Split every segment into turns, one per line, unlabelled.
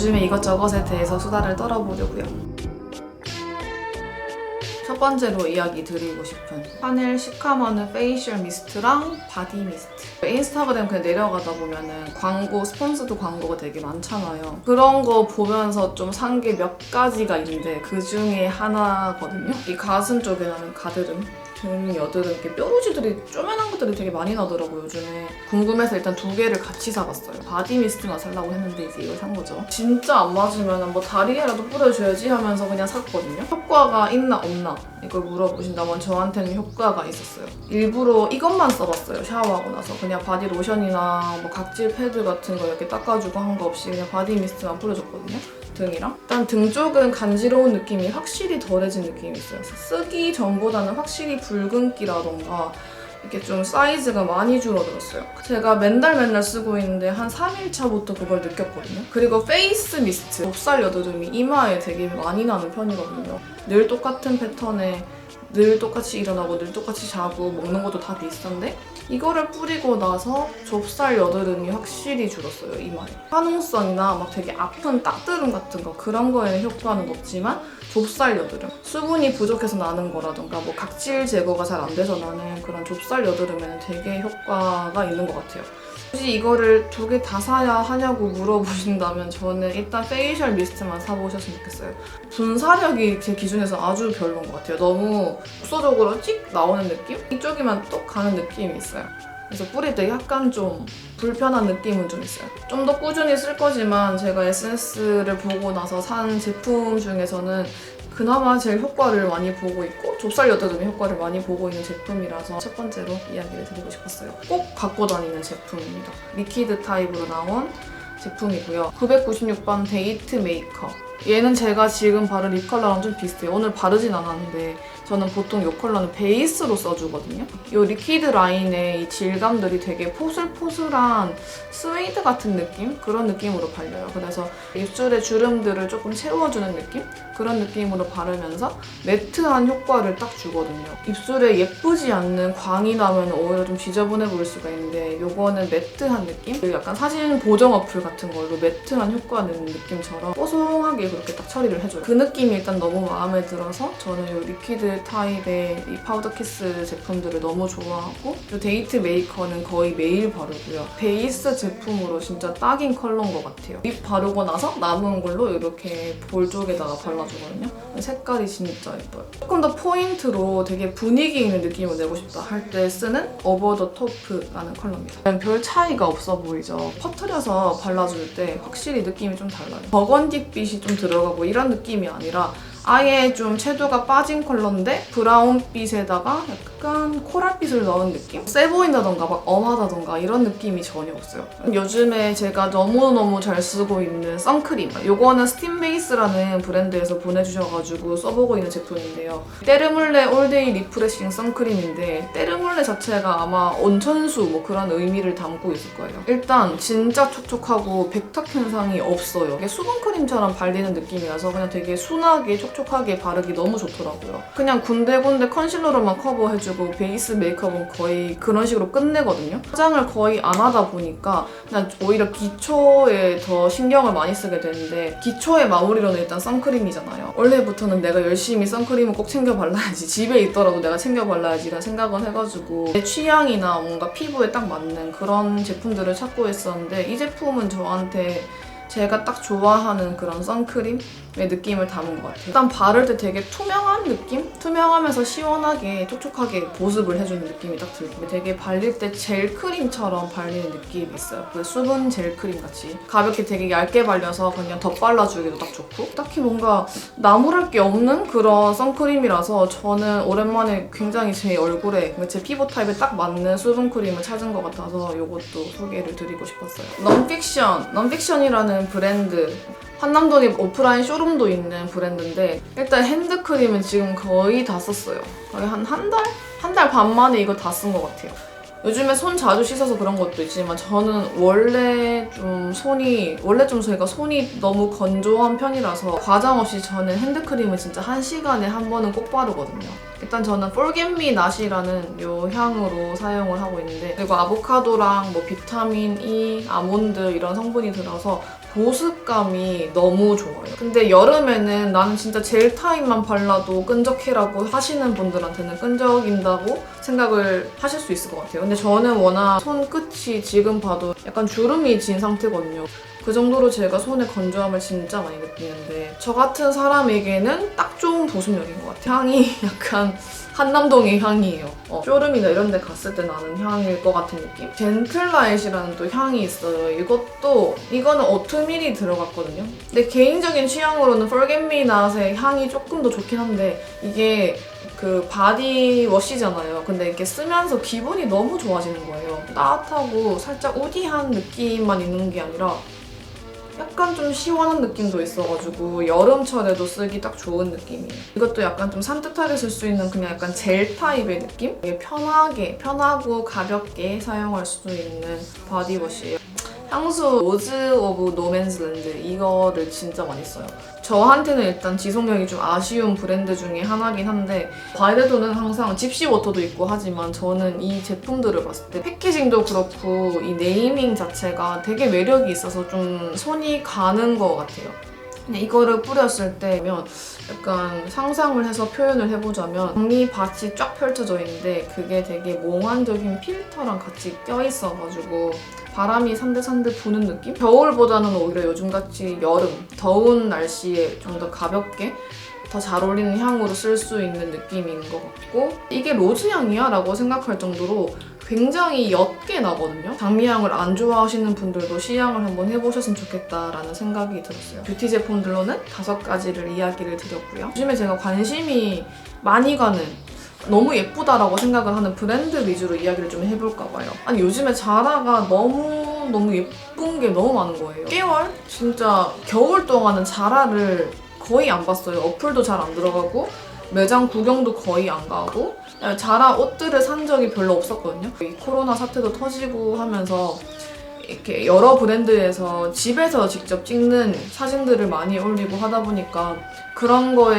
요즘에 이것저것에 대해서 수다를 떨어보려고요. 첫 번째로 이야기 드리고 싶은 샤넬 시카마누 페이셜 미스트랑 바디 미스트. 인스타그램 그냥 내려가다 보면은 광고, 스폰서드 광고가 되게 많잖아요. 그런 거 보면서 좀 산 게 몇 가지가 있는데 그 중에 하나거든요. 이 가슴 쪽에 나는 가드름, 등 여드름, 이렇게 뾰루지들이 쪼매난 것들이 되게 많이 나더라고요, 요즘에. 궁금해서 일단 2개를 같이 사봤어요. 바디 미스트만 살라고 했는데 이제 이걸 산 거죠. 진짜 안 맞으면 뭐 다리에라도 뿌려줘야지 하면서 그냥 샀거든요. 효과가 있나 없나 이걸 물어보신다면 저한테는 효과가 있었어요. 일부러 이것만 써봤어요, 샤워하고 나서. 그냥 바디 로션이나 뭐 각질 패드 같은 거 이렇게 닦아주고 한 거 없이 그냥 바디 미스트만 뿌려줬거든요. 등이랑. 일단 등 쪽은 간지러운 느낌이 확실히 덜해진 느낌이 있어요. 쓰기 전보다는 확실히 붉은기라던가 이렇게 좀 사이즈가 많이 줄어들었어요. 제가 맨날 쓰고 있는데 한 3일차부터 그걸 느꼈거든요. 그리고 페이스 미스트, 좁쌀 여드름이 이마에 되게 많이 나는 편이거든요. 늘 똑같은 패턴에 늘 똑같이 일어나고 늘 똑같이 자고 먹는 것도 다 비슷한데 이거를 뿌리고 나서 좁쌀 여드름이 확실히 줄었어요, 이마에. 화농성이나 막 되게 아픈 딱드름 같은 거 그런 거에는 효과는 없지만 좁쌀 여드름, 수분이 부족해서 나는 거라던가 뭐 각질 제거가 잘 안 돼서 나는 그런 좁쌀 여드름에는 되게 효과가 있는 것 같아요. 굳이 이거를 2개 다 사야 하냐고 물어보신다면 저는 일단 페이셜 미스트만 사보셨으면 좋겠어요. 분사력이 제 기준에서 아주 별로인 것 같아요. 너무 국소적으로 찍 나오는 느낌? 이쪽에만 똑 가는 느낌이 있어요. 그래서 뿌릴 때 약간 좀 불편한 느낌은 좀 있어요. 좀 더 꾸준히 쓸 거지만 제가 에센스를 보고 나서 산 제품 중에서는 그나마 제일 효과를 많이 보고 있고 좁쌀 여드름의 효과를 많이 보고 있는 제품이라서 첫 번째로 이야기를 드리고 싶었어요. 꼭 갖고 다니는 제품입니다. 리퀴드 타입으로 나온 제품이고요. 996번 데이트 메이커. 얘는 제가 지금 바른 립 컬러랑 좀 비슷해요. 오늘 바르진 않았는데 저는 보통 이 컬러는 베이스로 써주거든요. 이 리퀴드 라인의 이 질감들이 되게 포슬포슬한 스웨이드 같은 느낌? 그런 느낌으로 발려요. 그래서 입술의 주름들을 조금 채워주는 느낌? 그런 느낌으로 바르면서 매트한 효과를 딱 주거든요. 입술에 예쁘지 않는 광이 나면 오히려 좀 지저분해 보일 수가 있는데 이거는 매트한 느낌? 약간 사진 보정 어플 같은 걸로 매트한 효과 내는 느낌처럼 뽀송하게 그렇게 딱 처리를 해줘요. 그 느낌이 일단 너무 마음에 들어서 저는 이 리퀴드 타입의 이 파우더 키스 제품들을 너무 좋아하고 이 데이트 메이커는 거의 매일 바르고요. 베이스 제품으로 진짜 딱인 컬러인 것 같아요. 립 바르고 나서 남은 걸로 이렇게 볼 쪽에다가 발라주거든요. 색깔이 진짜 예뻐요. 조금 더 포인트로 되게 분위기 있는 느낌을 내고 싶다 할 때 쓰는 오버 더 토프라는 컬러입니다. 별 차이가 없어 보이죠? 퍼트려서 발라줄 때 확실히 느낌이 좀 달라요. 버건디빛이 좀 들어가고 이런 느낌이 아니라 아예 좀 채도가 빠진 컬러인데 브라운빛에다가 약간 코랄빛을 넣은 느낌? 세 보인다던가 막 엄하다던가 이런 느낌이 전혀 없어요. 요즘에 제가 너무너무 잘 쓰고 있는 선크림. 이거는 스팀 베이스라는 브랜드에서 보내주셔가지고 써보고 있는 제품인데요. 때르물레 올데이 리프레싱 선크림인데 때르물레 자체가 아마 온천수 뭐 그런 의미를 담고 있을 거예요. 일단 진짜 촉촉하고 백탁 현상이 없어요. 이게 수분크림처럼 발리는 느낌이라서 그냥 되게 순하게 촉촉하게 바르기 너무 좋더라고요. 그냥 군데군데 컨실러로만 커버해주고 베이스 메이크업은 거의 그런 식으로 끝내거든요. 화장을 거의 안 하다 보니까 그냥 오히려 기초에 더 신경을 많이 쓰게 되는데 기초의 마무리로는 일단 선크림이잖아요. 원래부터는 내가 열심히 선크림을 꼭 챙겨 발라야지, 집에 있더라도 내가 챙겨 발라야지 라는 생각을 해가지고 내 취향이나 뭔가 피부에 딱 맞는 그런 제품들을 찾고 있었는데 이 제품은 저한테 제가 딱 좋아하는 그런 선크림의 느낌을 담은 것 같아요. 일단 바를 때 되게 투명한 느낌? 투명하면서 시원하게 촉촉하게 보습을 해주는 느낌이 딱 들고 되게 발릴 때 젤크림처럼 발리는 느낌이 있어요. 그 수분 젤크림 같이 가볍게 되게 얇게 발려서 그냥 덧발라주기도 딱 좋고 딱히 뭔가 나무랄 게 없는 그런 선크림이라서 저는 오랜만에 굉장히 제 얼굴에 제 피부 타입에 딱 맞는 수분크림을 찾은 것 같아서 이것도 소개를 드리고 싶었어요. 넌픽션이라는 브랜드, 한남동에 오프라인 쇼룸도 있는 브랜드인데 일단 핸드크림은 지금 거의 다 썼어요. 거의 한 달? 한 달 반 만에 이거 다 쓴 것 같아요. 요즘에 손 자주 씻어서 그런 것도 있지만 저는 원래 좀 저희가 손이 너무 건조한 편이라서 과장 없이 저는 핸드크림을 진짜 1시간에 한 번은 꼭 바르거든요. 일단 저는 Forget Me Not이라는 요 향으로 사용을 하고 있는데, 그리고 아보카도랑 뭐 비타민 E, 아몬드 이런 성분이 들어서 보습감이 너무 좋아요. 근데 여름에는 나는 진짜 젤 타입만 발라도 끈적해라고 하시는 분들한테는 끈적인다고 생각을 하실 수 있을 것 같아요. 근데 저는 워낙 손끝이 지금 봐도 약간 주름이 진 상태거든요. 그 정도로 제가 손의 건조함을 진짜 많이 느끼는데 저 같은 사람에게는 딱 좋은 보습력인 것 같아요. 향이 약간 한남동의 향이에요. 쇼룸이나 이런 데 갔을 때 나는 향일 것 같은 느낌? 젠틀라잇이라는 또 향이 있어요. 이거는 오트밀이 들어갔거든요. 근데 개인적인 취향으로는 Forget Me Not의 향이 조금 더 좋긴 한데 이게 그 바디워시잖아요. 근데 이렇게 쓰면서 기분이 너무 좋아지는 거예요. 따뜻하고 살짝 우디한 느낌만 있는 게 아니라 약간 좀 시원한 느낌도 있어가지고 여름철에도 쓰기 딱 좋은 느낌이에요. 이것도 약간 좀 산뜻하게 쓸 수 있는 그냥 약간 젤 타입의 느낌? 되게 편하고 가볍게 사용할 수 있는 바디워시예요. 향수 로즈 오브 노맨스랜드 이거를 진짜 많이 써요. 저한테는 일단 지속력이 좀 아쉬운 브랜드 중에 하나긴 한데 바이레도는 항상 집시워터도 있고 하지만 저는 이 제품들을 봤을 때 패키징도 그렇고 이 네이밍 자체가 되게 매력이 있어서 좀 손이 가는 것 같아요. 근데 이거를 뿌렸을 때면 약간 상상을 해서 표현을 해보자면 장미밭이 쫙 펼쳐져 있는데 그게 되게 몽환적인 필터랑 같이 껴있어가지고 바람이 산들산들 부는 느낌? 겨울보다는 오히려 요즘같이 여름, 더운 날씨에 좀 더 가볍게 더 잘 어울리는 향으로 쓸 수 있는 느낌인 것 같고 이게 로즈향이야? 라고 생각할 정도로 굉장히 옅게 나거든요. 장미향을 안 좋아하시는 분들도 시향을 한번 해보셨으면 좋겠다라는 생각이 들었어요. 뷰티 제품들로는 5가지를 이야기를 드렸고요. 요즘에 제가 관심이 많이 가는 너무 예쁘다라고 생각을 하는 브랜드 위주로 이야기를 좀 해볼까 봐요. 아니 요즘에 자라가 너무 예쁜 게 너무 많은 거예요. 10개월? 진짜 겨울 동안은 자라를 거의 안 봤어요. 어플도 잘 안 들어가고 매장 구경도 거의 안 가고 자라 옷들을 산 적이 별로 없었거든요. 이 코로나 사태도 터지고 하면서 이렇게 여러 브랜드에서 집에서 직접 찍는 사진들을 많이 올리고 하다 보니까 그런 거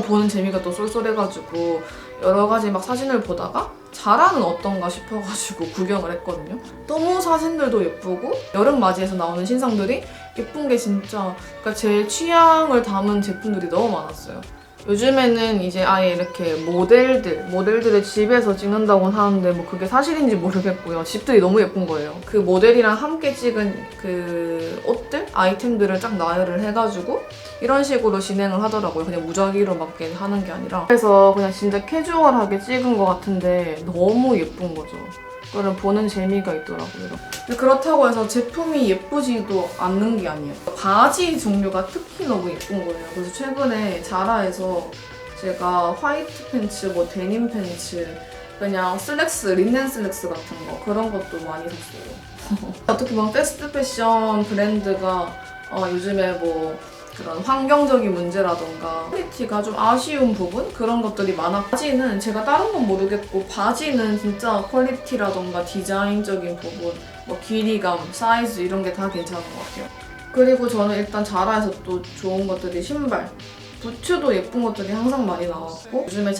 보는 재미가 또 쏠쏠해가지고 여러 가지 막 사진을 보다가 자라는 어떤가 싶어가지고 구경을 했거든요. 너무 사진들도 예쁘고 여름 맞이해서 나오는 신상들이 예쁜 게 진짜 그러니까 제 취향을 담은 제품들이 너무 많았어요. 요즘에는 이제 아예 이렇게 모델들을 집에서 찍는다고는 하는데 뭐 그게 사실인지 모르겠고요. 집들이 너무 예쁜 거예요. 그 모델이랑 함께 찍은 그 옷들, 아이템들을 딱 나열을 해가지고 이런 식으로 진행을 하더라고요. 그냥 무작위로 막 하는 게 아니라. 그래서 그냥 진짜 캐주얼하게 찍은 것 같은데 너무 예쁜 거죠. 그걸 보는 재미가 있더라고요. 근데 그렇다고 해서 제품이 예쁘지도 않는 게 아니에요. 바지 종류가 특히 너무 예쁜 거예요. 그래서 최근에 자라에서 제가 화이트 팬츠, 뭐 데님 팬츠, 그냥 슬랙스, 린넨 슬랙스 같은 거 그런 것도 많이 샀어요. 어떻게 보면 패스트 패션 브랜드가 요즘에 뭐 그런 환경적인 문제라던가 퀄리티가 좀 아쉬운 부분? 그런 것들이 많아. 바지는 제가 다른 건 모르겠고 바지는 진짜 퀄리티라던가 디자인적인 부분, 뭐 길이감, 사이즈 이런 게 다 괜찮은 것 같아요. 그리고 저는 일단 자라에서 또 좋은 것들이 신발, 부츠도 예쁜 것들이 항상 많이 나왔고 요즘의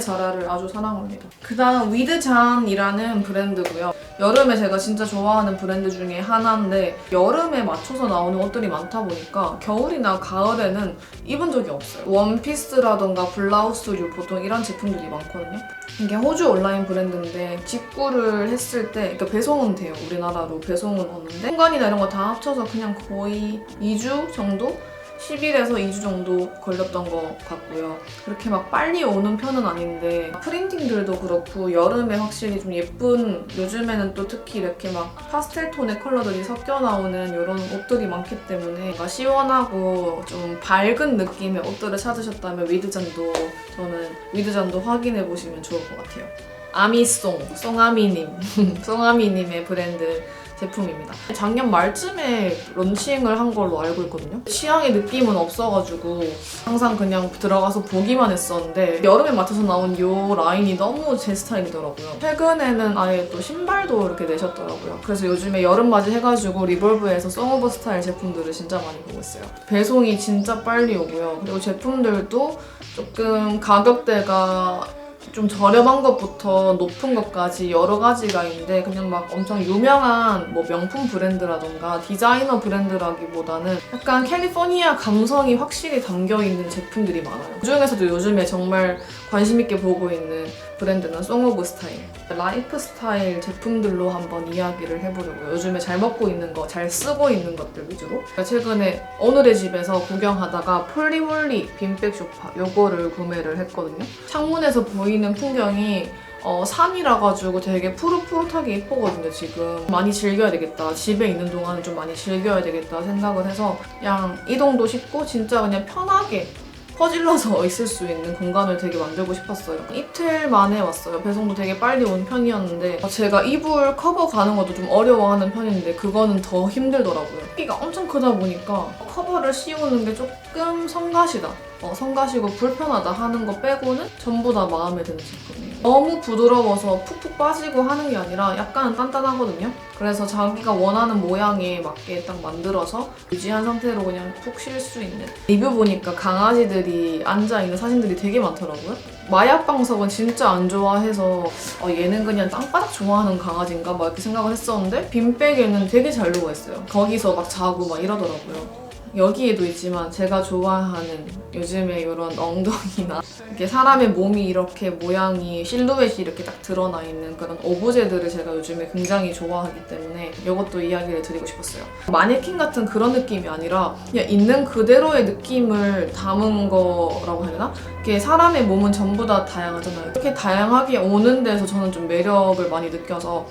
자라를 아주 사랑합니다. 그 다음 위드잔이라는 브랜드고요. 여름에 제가 진짜 좋아하는 브랜드 중에 하나인데 여름에 맞춰서 나오는 옷들이 많다 보니까 겨울이나 가을에는 입은 적이 없어요. 원피스라던가 블라우스류 보통 이런 제품들이 많거든요. 이게 호주 온라인 브랜드인데 직구를 했을 때 그러니까 배송은 돼요. 우리나라로 배송은 오는데 공간이나 이런 거 다 합쳐서 그냥 거의 2주 정도? 10일에서 2주 정도 걸렸던 것 같고요. 그렇게 막 빨리 오는 편은 아닌데 프린팅들도 그렇고 여름에 확실히 좀 예쁜 요즘에는 또 특히 이렇게 막 파스텔 톤의 컬러들이 섞여 나오는 이런 옷들이 많기 때문에 뭔가 시원하고 좀 밝은 느낌의 옷들을 찾으셨다면 위드잔도 확인해 보시면 좋을 것 같아요. 아미송, 송아미님의 브랜드 제품입니다. 작년 말쯤에 런칭을 한 걸로 알고 있거든요. 취향의 느낌은 없어가지고 항상 그냥 들어가서 보기만 했었는데 여름에 맞춰서 나온 이 라인이 너무 제 스타일이더라고요. 최근에는 아예 또 신발도 이렇게 내셨더라고요. 그래서 요즘에 여름맞이 해가지고 리볼브에서 송 오브 스타일 제품들을 진짜 많이 보고 있어요. 배송이 진짜 빨리 오고요. 그리고 제품들도 조금 가격대가 좀 저렴한 것부터 높은 것까지 여러 가지가 있는데 그냥 막 엄청 유명한 뭐 명품 브랜드라던가 디자이너 브랜드라기보다는 약간 캘리포니아 감성이 확실히 담겨있는 제품들이 많아요. 그중에서도 요즘에 정말 관심 있게 보고 있는 브랜드는 송 오브 스타일. 라이프 스타일 제품들로 한번 이야기를 해보려고요. 요즘에 잘 먹고 있는 거, 잘 쓰고 있는 것들 위주로. 최근에 오늘의 집에서 구경하다가 폴리몰리 빈백 소파 요거를 구매를 했거든요. 창문에서 보이는 풍경이 산이라 가지고 되게 푸릇푸릇하게 예쁘거든요. 지금 많이 즐겨야 되겠다. 집에 있는 동안은 좀 많이 즐겨야 되겠다 생각을 해서 그냥 이동도 쉽고 진짜 그냥 편하게 퍼질러서 있을 수 있는 공간을 되게 만들고 싶었어요. 이틀 만에 왔어요. 배송도 되게 빨리 온 편이었는데 제가 이불 커버 가는 것도 좀 어려워하는 편인데 그거는 더 힘들더라고요. 크기가 엄청 크다 보니까 커버를 씌우는 게 조금 성가시다. 성가시고 불편하다 하는 거 빼고는 전부 다 마음에 드는 제품이에요. 너무 부드러워서 푹푹 빠지고 하는 게 아니라 약간 단단하거든요. 그래서 자기가 원하는 모양에 맞게 딱 만들어서 유지한 상태로 그냥 푹 쉴 수 있는. 리뷰 보니까 강아지들이 앉아있는 사진들이 되게 많더라고요. 마약방석은 진짜 안 좋아해서 얘는 그냥 땅바닥 좋아하는 강아지인가 막 이렇게 생각을 했었는데 빈백에는 되게 잘 누워있어요. 거기서 막 자고 막 이러더라고요. 여기에도 있지만 제가 좋아하는 요즘에 이런 엉덩이나 이렇게 사람의 몸이 이렇게 모양이 실루엣이 이렇게 딱 드러나 있는 그런 오브제들을 제가 요즘에 굉장히 좋아하기 때문에 이것도 이야기를 드리고 싶었어요. 마네킹 같은 그런 느낌이 아니라 그냥 있는 그대로의 느낌을 담은 거라고 해야 되나? 이렇게 사람의 몸은 전부 다 다양하잖아요. 이렇게 다양하게 오는 데서 저는 좀 매력을 많이 느껴서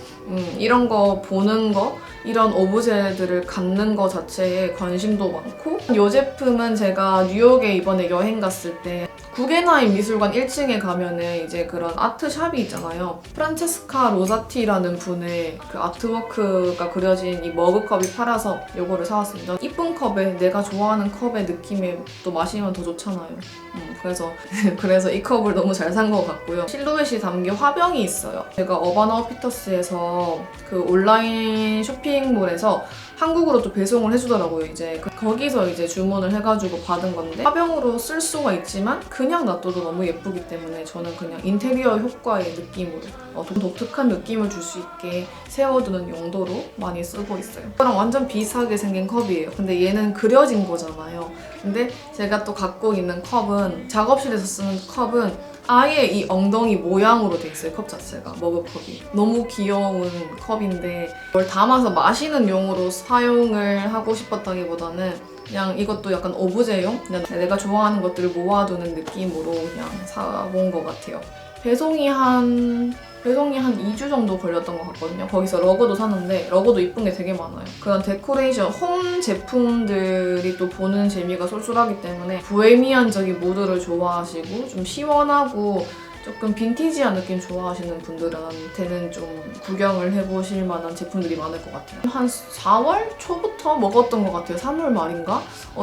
이런 거 보는 거, 이런 오브제들을 갖는 거 자체에 관심도 많고 이 제품은 제가 뉴욕에 이번에 여행 갔을 때 구겐하임 미술관 1층에 가면은 이제 그런 아트샵이 있잖아요. 프란체스카 로자티라는 분의 그 아트워크가 그려진 이 머그컵이 팔아서 이거를 사왔습니다. 이쁜 컵에 내가 좋아하는 컵의 느낌에 또 마시면 더 좋잖아요. 그래서 이 컵을 너무 잘 산 것 같고요. 실루엣이 담긴 화병이 있어요. 제가 어반 아웃피터스에서 그 온라인 쇼핑몰에서 한국으로 또 배송을 해주더라고요. 이제 거기서 이제 주문을 해가지고 받은 건데 화병으로 쓸 수가 있지만 그냥 놔둬도 너무 예쁘기 때문에 저는 그냥 인테리어 효과의 느낌으로 좀 독특한 느낌을 줄 수 있게 세워두는 용도로 많이 쓰고 있어요. 이거랑 완전 비슷하게 생긴 컵이에요. 근데 얘는 그려진 거잖아요. 근데 제가 또 갖고 있는 컵은 작업실에서 쓰는 컵은 아예 이 엉덩이 모양으로 돼 있어요. 컵 자체가 머그컵이 너무 귀여운 컵인데 이걸 담아서 마시는 용으로 사용을 하고 싶었다기보다는 그냥 이것도 약간 오브제용? 그냥 내가 좋아하는 것들을 모아두는 느낌으로 그냥 사본 것 같아요. 배송이 한 2주 정도 걸렸던 것 같거든요. 거기서 러그도 샀는데 러그도 이쁜 게 되게 많아요. 그런 데코레이션, 홈 제품들이 또 보는 재미가 쏠쏠하기 때문에 보헤미안적인 무드를 좋아하시고 좀 시원하고 조금 빈티지한 느낌 좋아하시는 분들한테는 좀 구경을 해보실 만한 제품들이 많을 것 같아요. 한 4월 초부터 먹었던 것 같아요. 3월 말인가?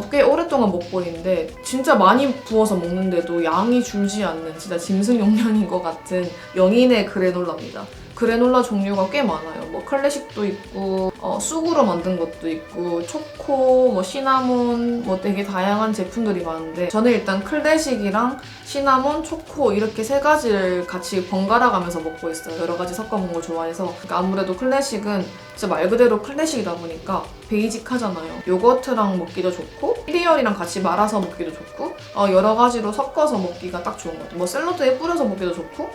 꽤 오랫동안 먹고 있는데 진짜 많이 부어서 먹는데도 양이 줄지 않는 진짜 짐승용량인 것 같은 영인의 그래놀라입니다. 그래놀라 종류가 꽤 많아요. 뭐 클래식도 있고 쑥으로 만든 것도 있고 초코, 뭐 시나몬, 뭐 되게 다양한 제품들이 많은데 저는 일단 클래식이랑 시나몬, 초코 이렇게 세 가지를 같이 번갈아 가면서 먹고 있어요. 여러 가지 섞어 먹는 걸 좋아해서. 그러니까 아무래도 클래식은 진짜 말 그대로 클래식이다 보니까 베이직하잖아요. 요거트랑 먹기도 좋고 시리얼이랑 같이 말아서 먹기도 좋고 여러 가지로 섞어서 먹기가 딱 좋은 것 같아요. 뭐 샐러드에 뿌려서 먹기도 좋고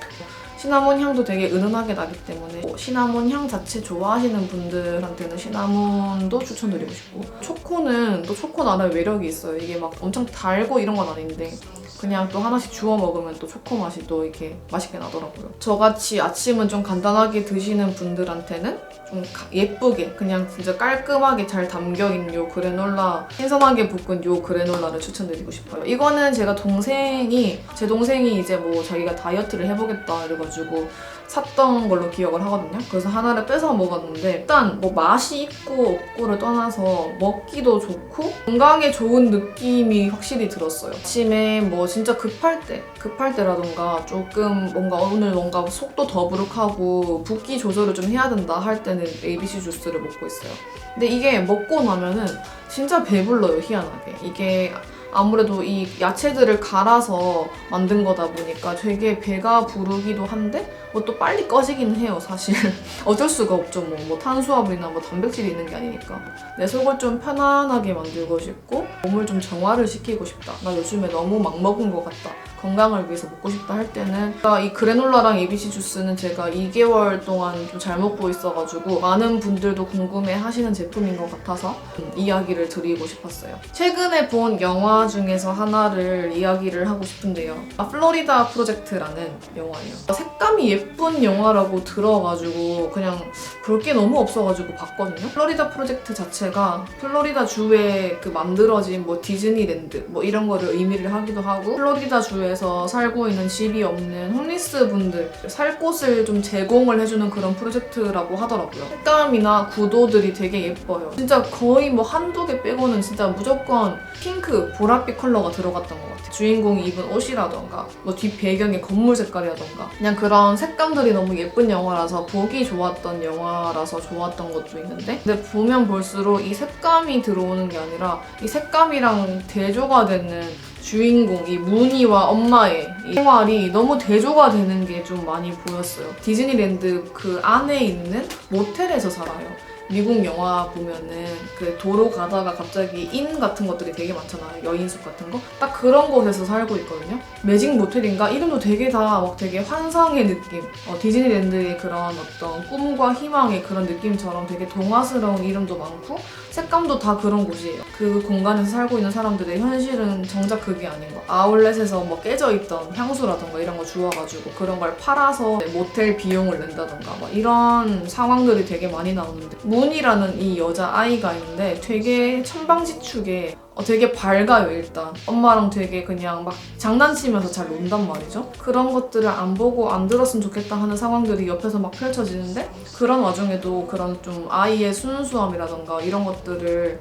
시나몬 향도 되게 은은하게 나기 때문에 시나몬 향 자체 좋아하시는 분들한테는 시나몬도 추천드리고 싶고 초코는 또 초코 나름의 매력이 있어요. 이게 막 엄청 달고 이런 건 아닌데 그냥 또 하나씩 주워 먹으면 또 초코 맛이 또 이렇게 맛있게 나더라고요. 저같이 아침은 좀 간단하게 드시는 분들한테는 좀 예쁘게 그냥 진짜 깔끔하게 잘 담겨있는 요 그래놀라, 신선하게 볶은 요 그래놀라를 추천드리고 싶어요. 이거는 제 동생이 이제 뭐 자기가 다이어트를 해보겠다 이래가지고 샀던 걸로 기억을 하거든요. 그래서 하나를 뺏어 먹었는데 일단 뭐 맛이 있고 없고를 떠나서 먹기도 좋고 건강에 좋은 느낌이 확실히 들었어요. 아침에 뭐 진짜 급할 때라던가 조금 오늘 뭔가 속도 더부룩하고 붓기 조절을 좀 해야 된다 할 때는 ABC 주스를 먹고 있어요. 근데 이게 먹고 나면은 진짜 배불러요, 희한하게. 이게 아무래도 이 야채들을 갈아서 만든 거다 보니까 되게 배가 부르기도 한데 뭐 또 빨리 꺼지긴 해요, 사실. 어쩔 수가 없죠. 뭐 탄수화물이나 뭐 단백질이 있는 게 아니니까. 내 속을 좀 편안하게 만들고 싶고 몸을 좀 정화를 시키고 싶다. 나 요즘에 너무 막 먹은 것 같다. 건강을 위해서 먹고 싶다 할 때는 이 그래놀라랑 ABC 주스는 제가 2개월 동안 좀 잘 먹고 있어가지고 많은 분들도 궁금해 하시는 제품인 것 같아서 이야기를 드리고 싶었어요. 최근에 본 영화 중에서 하나를 이야기를 하고 싶은데요. 플로리다 프로젝트라는 영화예요. 색감이 예쁜 영화라고 들어가지고 그냥 볼 게 너무 없어가지고 봤거든요. 플로리다 프로젝트 자체가 플로리다 주에 그 만들어진 뭐 디즈니랜드 뭐 이런 거를 의미를 하기도 하고 플로리다 주에서 살고 있는 집이 없는 홈리스 분들 살 곳을 좀 제공을 해주는 그런 프로젝트라고 하더라고요. 색감이나 구도들이 되게 예뻐요. 진짜 거의 뭐 한두 개 빼고는 진짜 무조건 핑크, 보랏빛 컬러가 들어갔던 것 같아요. 주인공이 입은 옷이라던가 뭐 뒷 배경의 건물 색깔이라던가 그냥 그런 색감들이 너무 예쁜 영화라서 보기 좋았던 영화라서 좋았던 것도 있는데 근데 보면 볼수록 이 색감이 들어오는 게 아니라 이 색감이랑 대조가 되는 주인공, 이 무늬와 엄마의 이 생활이 너무 대조가 되는 게 좀 많이 보였어요. 디즈니랜드 그 안에 있는 모텔에서 살아요. 미국 영화 보면은 그 도로 가다가 갑자기 인 같은 것들이 되게 많잖아요. 여인숙 같은 거. 딱 그런 곳에서 살고 있거든요. 매직 모텔인가? 이름도 되게 다 막 되게 환상의 느낌. 디즈니랜드의 그런 어떤 꿈과 희망의 그런 느낌처럼 되게 동화스러운 이름도 많고 색감도 다 그런 곳이에요. 그 공간에서 살고 있는 사람들의 현실은 정작 그게 아닌 거. 아울렛에서 뭐 깨져있던 향수라던가 이런 거 주워가지고 그런 걸 팔아서 모텔 비용을 낸다던가 막 이런 상황들이 되게 많이 나오는데 문이라는 이 여자아이가 있는데 되게 천방지축에 되게 밝아요. 일단 엄마랑 되게 그냥 막 장난치면서 잘 논단 말이죠. 그런 것들을 안 보고 안 들었으면 좋겠다 하는 상황들이 옆에서 막 펼쳐지는데 그런 와중에도 그런 좀 아이의 순수함이라던가 이런 것들을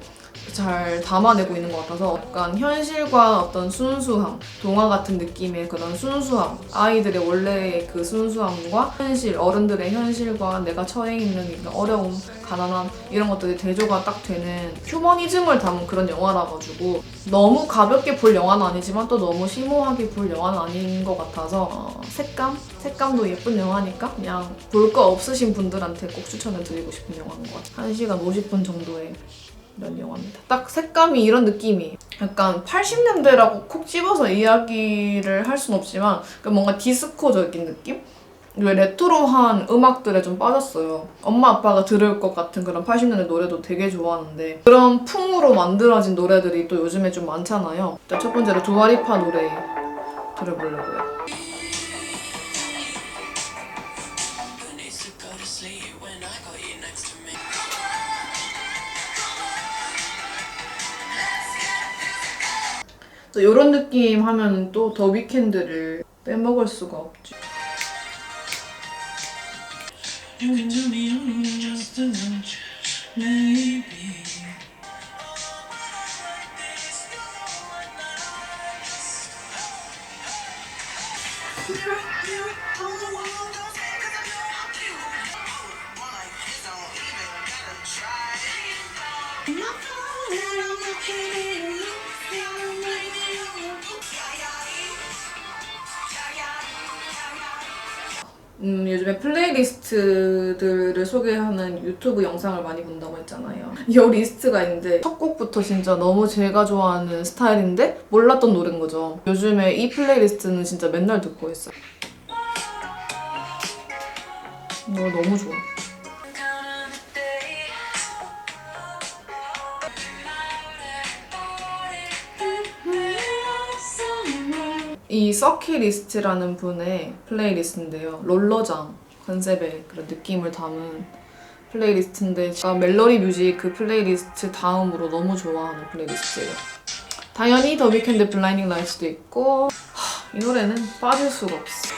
잘 담아내고 있는 것 같아서 약간 현실과 어떤 순수함, 동화 같은 느낌의 그런 순수함, 아이들의 원래의 그 순수함과 현실, 어른들의 현실과 내가 처해 있는 어려움, 가난함 이런 것들이 대조가 딱 되는 휴머니즘을 담은 그런 영화라 가지고 너무 가볍게 볼 영화는 아니지만 또 너무 심오하게 볼 영화는 아닌 것 같아서 색감도 예쁜 영화니까 그냥 볼 거 없으신 분들한테 꼭 추천을 드리고 싶은 영화인 것 같아요. 1시간 50분 정도의 이런 영화입니다. 딱 색감이 이런 느낌이 약간 80년대라고 콕 집어서 이야기를 할 순 없지만 뭔가 디스코적인 느낌? 왜 레트로한 음악들에 좀 빠졌어요. 엄마 아빠가 들을 것 같은 그런 80년대 노래도 되게 좋아하는데 그런 풍으로 만들어진 노래들이 또 요즘에 좀 많잖아요. 일단 첫 번째로 두아리파 노래 들어보려고요. 또 이런 느낌 하면 또 더 위켄드를 빼먹을 수가 없지. 요즘에 플레이리스트들을 소개하는 유튜브 영상을 많이 본다고 했잖아요. 이 리스트가 있는데 첫 곡부터 진짜 너무 제가 좋아하는 스타일인데 몰랐던 노래인 거죠. 요즘에 이 플레이리스트는 진짜 맨날 듣고 있어요. 너무 좋아. 이 서킷리스트라는 분의 플레이리스트인데요. 롤러장 컨셉의 그런 느낌을 담은 플레이리스트인데 제가 멜로디 뮤직 그 플레이리스트 다음으로 너무 좋아하는 플레이리스트예요. 당연히 더 위켄드 블라인딩 라이츠도 있고 이 노래는 빠질 수가 없어.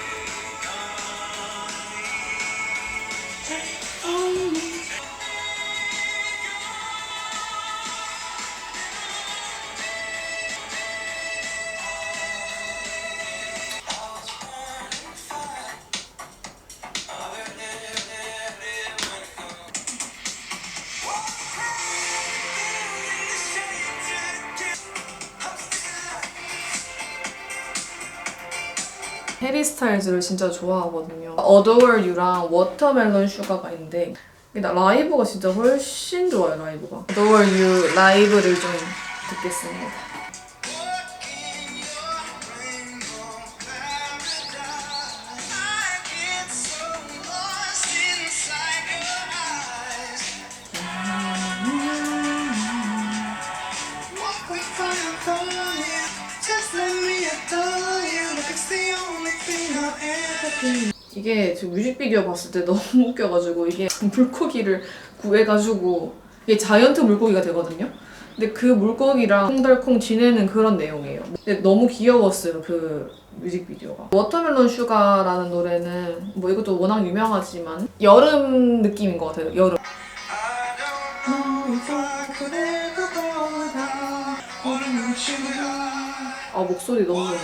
해리 스타일즈를 진짜 좋아하거든요. Adore You랑 워터멜론 슈가가 있는데 라이브가 진짜 훨씬 좋아요. 라이브가. Adore You 라이브를 좀 듣겠습니다. 이게 지금 뮤직비디오 봤을 때 너무 웃겨가지고 이게 물고기를 구해가지고 이게 자이언트 물고기가 되거든요. 근데 그 물고기랑 콩달콩 지내는 그런 내용이에요. 근데 너무 귀여웠어요, 그 뮤직비디오가. 워터멜론 슈가라는 노래는 뭐 이것도 워낙 유명하지만 여름 느낌인 것 같아요. 여름. 아 목소리 너무 좋네.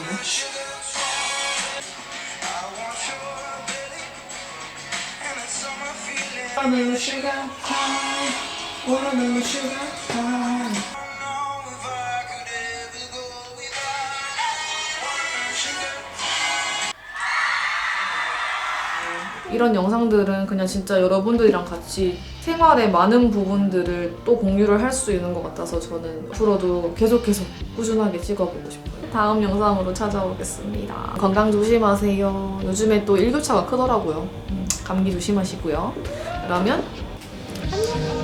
이런 영상들은 그냥 진짜 여러분들이랑 같이 생활의 많은 부분들을 또 공유를 할 수 있는 것 같아서 저는 앞으로도 계속 꾸준하게 찍어보고 싶어요. 다음 영상으로 찾아오겠습니다. 건강 조심하세요. 요즘에 또 일교차가 크더라고요. 감기 조심하시고요. 그러면 안녕!